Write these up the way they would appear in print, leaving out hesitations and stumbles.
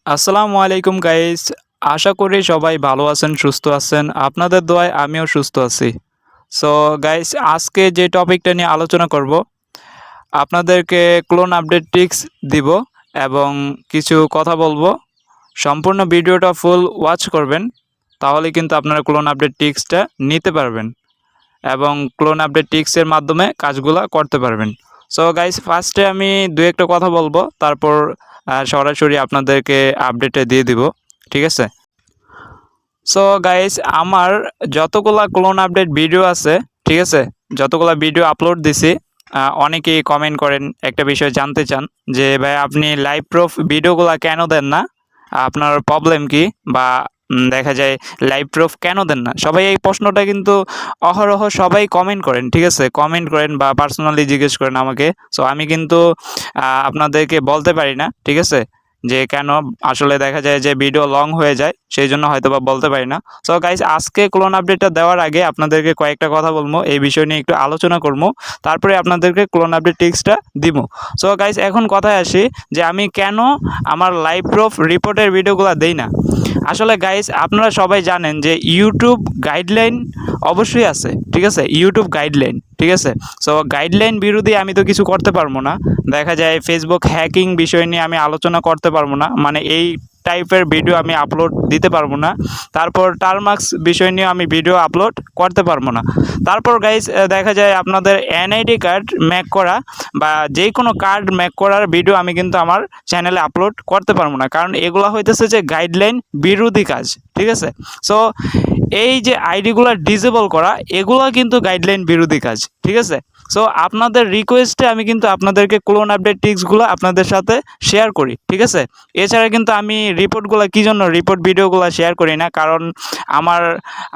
আসসালামু আলাইকুম গাইস। আশা করি সবাই ভালো আছেন, সুস্থ আছেন। আপনাদের দোয়ায় আমিও সুস্থ আছি। সো গাইস, আজকে যে টপিকটা নিয়ে আলোচনা করব, আপনাদেরকে ক্লোন আপডেট টিপস দিব এবং কিছু কথা বলবো। সম্পূর্ণ ভিডিওটা ফুল ওয়াচ করবেন, তাহলে কিন্তু আপনারা ক্লোন আপডেট টিপসটা নিতে পারবেন এবং ক্লোন আপডেট টিপসের মাধ্যমে কাজগুলা করতে পারবেন। সো গাইস, ফার্স্টে আমি দু একটা কথা বলবো, তারপর সরাসরি আপনাদেরকে আপডেটে দিয়ে দিব। ঠিক আছে? সো গাইস, আমার যতগুলা ক্লোন আপডেট ভিডিও আছে, ঠিক আছে, যতগুলা ভিডিও আপলোড দিছি, অনেকেই কমেন্ট করেন, একটা বিষয় জানতে চান যে ভাই আপনি লাইভ প্রুফ ভিডিওগুলা কেন দেন না, আপনার প্রবলেম কি, বা দেখা যায় লাইভ প্রুফ কেন দেন না। সবাই এই প্রশ্নটা কিন্তু অহরহ সবাই কমেন্ট করেন, ঠিক আছে, কমেন্ট করেন বা পার্সোনালি জিজ্ঞেস করেন আমাকে। সো আমি কিন্তু আপনাদেরকে বলতে পারি না, ঠিক আছে, যে কেন। আসলে দেখা যায় যে ভিডিও লং হয়ে যায়, সেই জন্য হয়তো বা বলতে পারি না। সো গাইস, আজকে ক্লোন আপডেটটা দেওয়ার আগে আপনাদেরকে কয়েকটা কথা বলবো, এই বিষয় নিয়ে একটু আলোচনা করবো, তারপরে আপনাদেরকে ক্লোন আপডেট টিপসটা দিব। সো গাইস, এখন কথায় আসি যে আমি কেন আমার লাইভ প্রুফ রিপোর্টের ভিডিওগুলো দেই না। আসলে গাইস, আপনারা সবাই জানেন যে ইউটিউব গাইডলাইন অবশ্যই আছে, ঠিক আছে, ইউটিউব গাইডলাইন, ঠিক আছে। সো গাইডলাইন বিরোধী আমি তো কিছু করতে পারবো না। দেখা যায় ফেসবুক হ্যাকিং বিষয় নিয়ে আমি আলোচনা করতে পারবো না, মানে এই টাইপের ভিডিও আমি আপলোড দিতে পারবো না। তারপর টার্মার্কস বিষয় নিয়ে আমি ভিডিও আপলোড করতে পারবো না। তারপর গাইস, দেখা যায় আপনাদের এনআইডি কার্ড ম্যাক করা বা যে কোনো কার্ড ম্যাক করার ভিডিও আমি কিন্তু আমার চ্যানেলে আপলোড করতে পারবো না, কারণ এগুলো হইতেছে যে গাইডলাইন বিরোধী কাজ, ঠিক আছে। সো এই যে আইডিগুলো ডিসেবল করা, এগুলো কিন্তু গাইডলাইন বিরোধী কাজ, ঠিক আছে। সো আপনাদের রিকোয়েস্টে আমি কিন্তু আপনাদেরকে ক্লোন আপডেট টিপসগুলো আপনাদের সাথে শেয়ার করি, ঠিক আছে। এছাড়া কিন্তু আমি রিপোর্টগুলো কী জন্য রিপোর্ট ভিডিওগুলো শেয়ার করি না, কারণ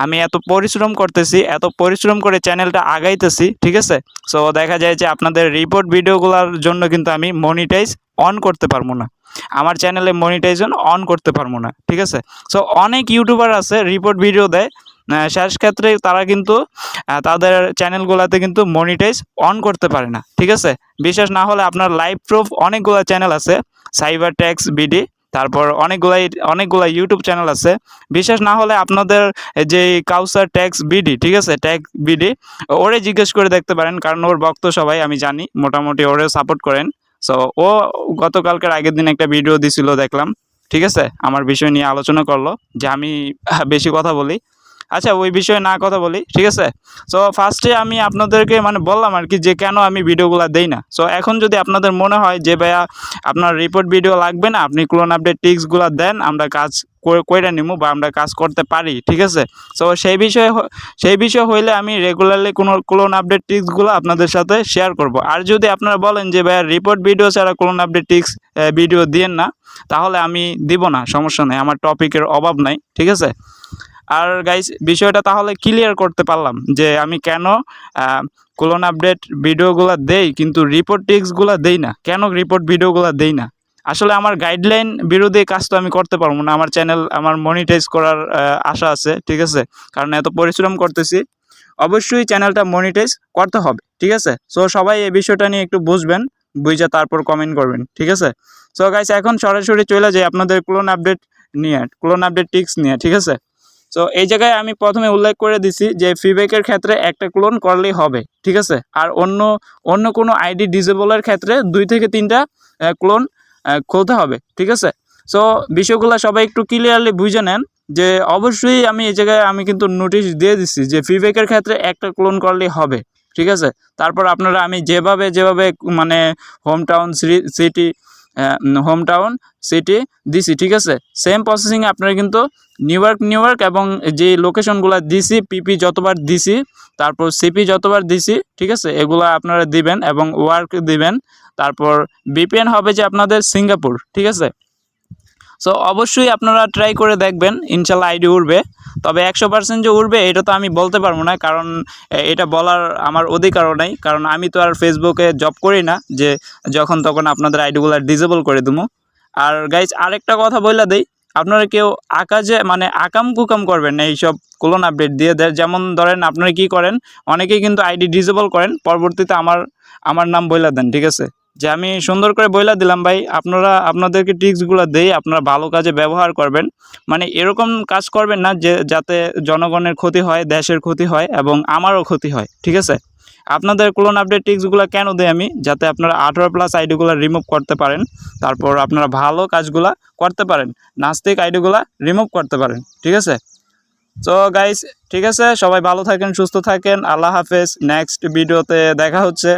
আমি এত পরিশ্রম করতেছি, এত পরিশ্রম করে চ্যানেলটা আগাইতেছি, ঠিক আছে। সো দেখা যায় যে আপনাদের রিপোর্ট ভিডিওগুলোর জন্য কিন্তু আমি মনিটাইজ অন করতে পারবো না, আমার চ্যানেলে মনিটাইজেশন অন করতে পারবো না, ঠিক আছে। সো অনেক ইউটিউবার আছে রিপোর্ট ভিডিও দেয়, শেষ ক্ষেত্রে তারা কিন্তু তাদের চ্যানেলগুলোতে কিন্তু মনিটাইজ অন করতে পারে না, ঠিক আছে। বিশ্বাস না হলে আপনার লাইভ প্রুফ অনেকগুলো চ্যানেল আছে, সাইবার ট্যাক্স বিডি, তারপর অনেকগুলা ইউটিউব চ্যানেল আছে। বিশ্বাস না হলে আপনাদের যে কাউসার ট্যাক্স বিডি, ঠিক আছে, ট্যাক্স বিডি, ওরে জিজ্ঞেস করে দেখতে পারেন, কারণ ওর ভক্ত সবাই আমি জানি, মোটামুটি ওরে সাপোর্ট করেন। সো ও গতকালকের আগের দিন একটা ভিডিও দিছিল, দেখলাম, ঠিক আছে, আমার বিষয় নিয়ে আলোচনা করলো যে আমি বেশি কথা বলি। আচ্ছা, ওই বিষয়ে না কথা বলি, ঠিক আছে। সো ফার্স্টে আমি আপনাদেরকে মানে বললাম আর কি যে কেন আমি ভিডিওগুলো দেই না। সো এখন যদি আপনাদের মনে হয় যে ভাইয়া আপনার রিপোর্ট ভিডিও লাগবে না, আপনি ক্লোন আপডেট টিপসগুলো দেন, আমরা কাজ কইরা নিমু বা আমরা কাজ করতে পারি, ঠিক আছে। সো সেই বিষয় হইলে আমি রেগুলারলি কোনো ক্লোন আপডেট টিপসগুলো আপনাদের সাথে শেয়ার করব। আর যদি আপনারা বলেন যে ভাইয়া রিপোর্ট ভিডিও ছাড়া ক্লোন আপডেট টিপস ভিডিও দিয়েন না, তাহলে আমি দিব না, সমস্যা নেই, আমার টপিকের অভাব নাই, ঠিক আছে। আর গাইস, বিষয়টা তাহলে ক্লিয়ার করতে পারলাম যে আমি কেন ক্লোন আপডেট ভিডিওগুলো দেই কিন্তু রিপোর্ট টিপসগুলো দেই না, কেন রিপোর্ট ভিডিওগুলো দেই না। আসলে আমার গাইডলাইন বিরোধী কাজ তো আমি করতে পারবো না, আমার চ্যানেল আমার মনিটাইজ করার আশা আছে, ঠিক আছে, কারণ এত পরিশ্রম করতেছি, অবশ্যই চ্যানেলটা মনিটাইজ করতে হবে, ঠিক আছে। সো সবাই এই বিষয়টা নিয়ে একটু বুঝবেন, বুঝে তারপর কমেন্ট করবেন, ঠিক আছে। সো গাইস, এখন সরাসরি চলে যাই আপনাদের ক্লোন আপডেট নিয়ে, ক্লোন আপডেট টিপস নিয়ে, ঠিক আছে। সো এই জায়গায় আমি প্রথমে উল্লেখ করে দিছি যে ফিডব্যাকের ক্ষেত্রে একটা ক্লোন করলেই হবে, ঠিক আছে। আর অন্য কোনো আইডি ডিসেবলের ক্ষেত্রে 2 থেকে 3টা ক্লোন খুলতে হবে, ঠিক আছে। সো বিষয়গুলো সবাই একটু ক্লিয়ারলি বুঝে নেন যে অবশ্যই আমি এই জায়গায় আমি কিন্তু নোটিশ দিয়ে দিচ্ছি যে ফিডব্যাকের ক্ষেত্রে একটা ক্লোন করলেই হবে, ঠিক আছে। তারপর আপনারা আমি যেভাবে মানে home town city home town city দিছি, ঠিক আছে, সেম প্রসেসিংয়ে আপনারা কিন্তু নিউ ইয়র্ক এবং যে লোকেশনগুলো দিছি, পিপি যতবার দিছি, তারপর সিপি যতবার দিছি, ঠিক আছে, এগুলো আপনারা দিবেন এবং ওয়ার্ক দিবেন। তারপর বিপিএন হবে যে আপনাদের সিঙ্গাপুর, ঠিক আছে। সো অবশ্যই আপনারা ট্রাই করে দেখবেন, ইনশাল্লাহ আইডি উঠবে। তবে 100% যে উঠবে এটা তো আমি বলতে পারবো না, কারণ এটা বলার আমার অধিকারও নাই, কারণ আমি তো আর ফেসবুকে জব করি না যে যখন তখন আপনাদের আইডিগুলো ডিসেবল করে দেবো। আর গাইজ, আরেকটা কথা বলে দেই, আপনারা কেউ মানে আকাম কুকাম করবেন না এইসব ক্লোন আপডেট দিয়ে দেয়। যেমন ধরেন আপনারা কি করেন, অনেকেই কিন্তু আইডি ডিসেবল করেন, পরবর্তীতে আমার নাম বলে দেন, ঠিক আছে, যে আমি সুন্দর করে বইলা দিলাম ভাই, আপনারা আপনাদেরকে ট্রিক্সগুলো দেই, আপনারা ভালো কাজে ব্যবহার করবেন। মানে এরকম কাজ করবেন না যে যাতে জনগণের ক্ষতি হয়, দেশের ক্ষতি হয় এবং আমারও ক্ষতি হয়, ঠিক আছে? আপনাদের ক্লোন আপডেট ট্রিক্সগুলো কেন দেই আমি? যাতে আপনারা 18+ আইডিগুলো রিমুভ করতে পারেন, তারপর আপনারা ভালো কাজগুলা করতে পারেন, নাস্তিক আইডিগুলা রিমুভ করতে পারেন, ঠিক আছে? সো গাইস, ঠিক আছে, সবাই ভালো থাকেন, সুস্থ থাকেন, আল্লাহ হাফেজ। নেক্সট ভিডিওতে দেখা হচ্ছে।